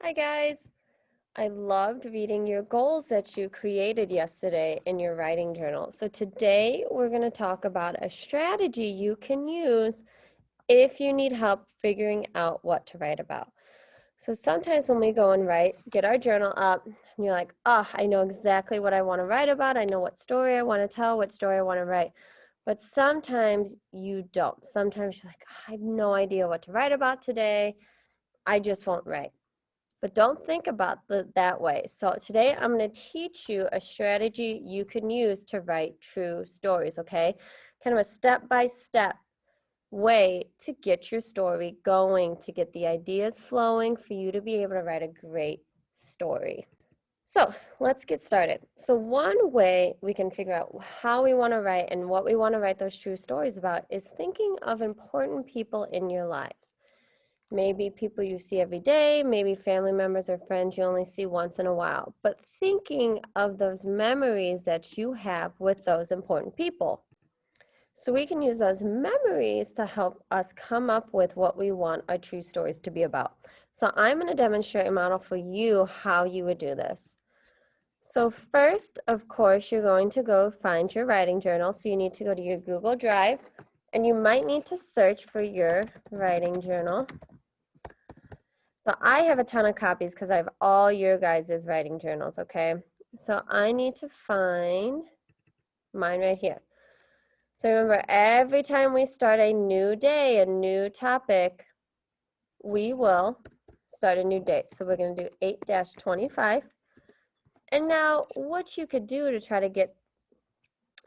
Hi guys! I loved reading your goals that you created yesterday in your writing journal. So today we're going to talk about a strategy you can use if you need help figuring out what to write about. So sometimes when we go and get our journal up, and you're like, oh, I know exactly what I want to write about. I know what story I want to tell, what story I want to write. But sometimes you don't. Sometimes you're like, I have no idea what to write about today. I just won't write. But don't think about that way. So today I'm going to teach you a strategy you can use to write true stories, okay? Kind of a step-by-step way to get your story going, to get the ideas flowing for you to be able to write a great story. So let's get started. So one way we can figure out how we want to write and what we want to write those true stories about is thinking of important people in your lives. Maybe people you see every day, maybe family members or friends you only see once in a while, but thinking of those memories that you have with those important people. So we can use those memories to help us come up with what we want our true stories to be about. So I'm going to demonstrate a model for you how you would do this. So first, of course, you're going to go find your writing journal. So you need to go to your Google Drive, and you might need to search for your writing journal. So I have a ton of copies because I have all your guys' writing journals, okay? So I need to find mine right here. So remember, every time we start a new day, a new topic, we will start a new date. So we're going to do 8-25. And now what you could do to try to get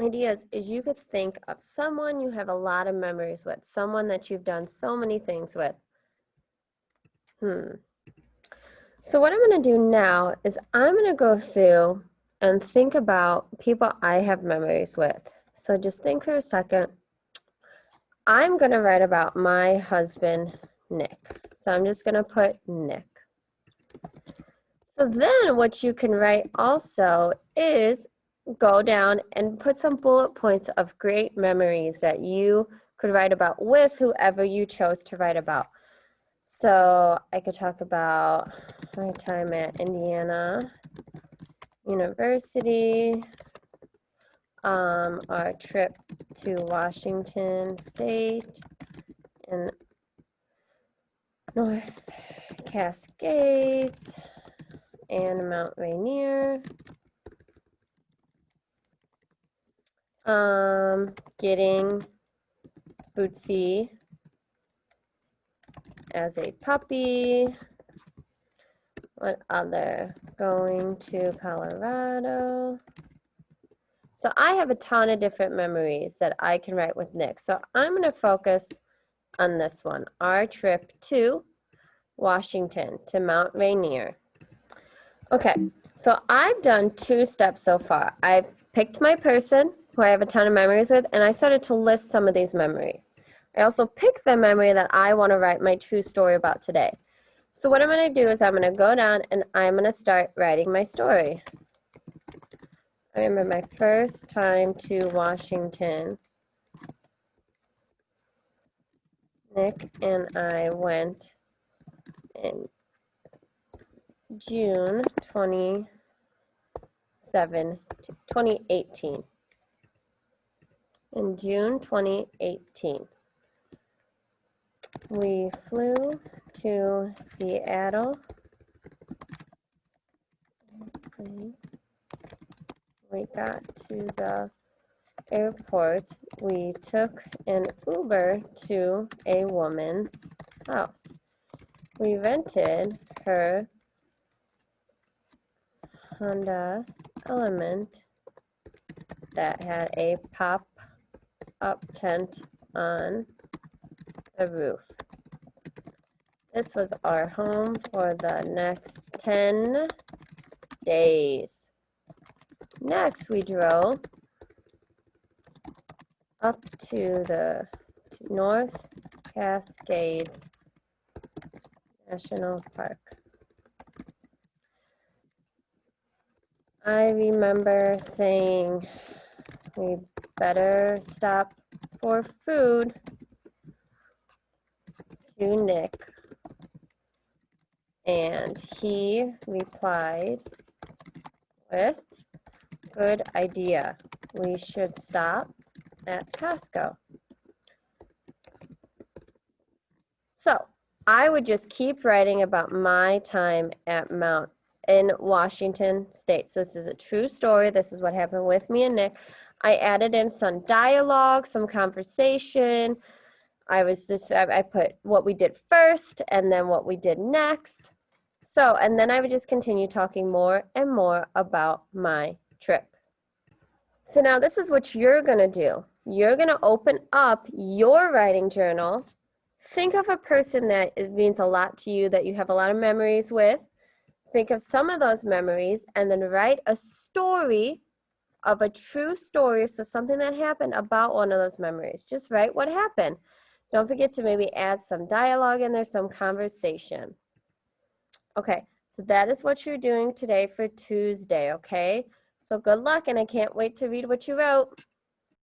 ideas is you could think of someone you have a lot of memories with, someone that you've done so many things with. So what I'm going to do now is I'm going to go through and think about people I have memories with. So just think for a second. I'm going to write about my husband, Nick. So I'm just going to put Nick. So then what you can write also is go down and put some bullet points of great memories that you could write about with whoever you chose to write about. So I could talk about my time at Indiana University, our trip to Washington State and North Cascades and Mount Rainier, getting Bootsy as a puppy. What other? Going to Colorado. So I have a ton of different memories that I can write with Nick. So I'm going to focus on this one, our trip to Washington, to Mount Rainier. Okay, so I've done 2 steps so far. I've picked my person who I have a ton of memories with, and I started to list some of these memories. I also picked the memory that I want to write my true story about today. So what I'm going to do is I'm going to go down and I'm going to start writing my story. I remember my first time to Washington. Nick and I went in June 2018. In June 2018, we flew to Seattle. We got to the airport. We took an Uber to a woman's house. We rented her Honda Element that had a pop-up tent on the roof. This was our home for the next 10 days. Next, we drove up to the North Cascades National Park. I remember saying we better stop for food to Nick. And he replied with, good idea. We should stop at Costco. So I would just keep writing about my time at Mount in Washington State. So this is a true story. This is what happened with me and Nick. I added in some dialogue, some conversation. I put what we did first and then what we did next. So, and then I would just continue talking more and more about my trip. So now this is what you're going to do. You're going to open up your writing journal. Think of a person that it means a lot to you, that you have a lot of memories with. Think of some of those memories and then write a story of a true story, so something that happened about one of those memories. Just write what happened. Don't forget to maybe add some dialogue in there, some conversation. Okay, so that is what you're doing today for Tuesday, okay? So good luck, and I can't wait to read what you wrote.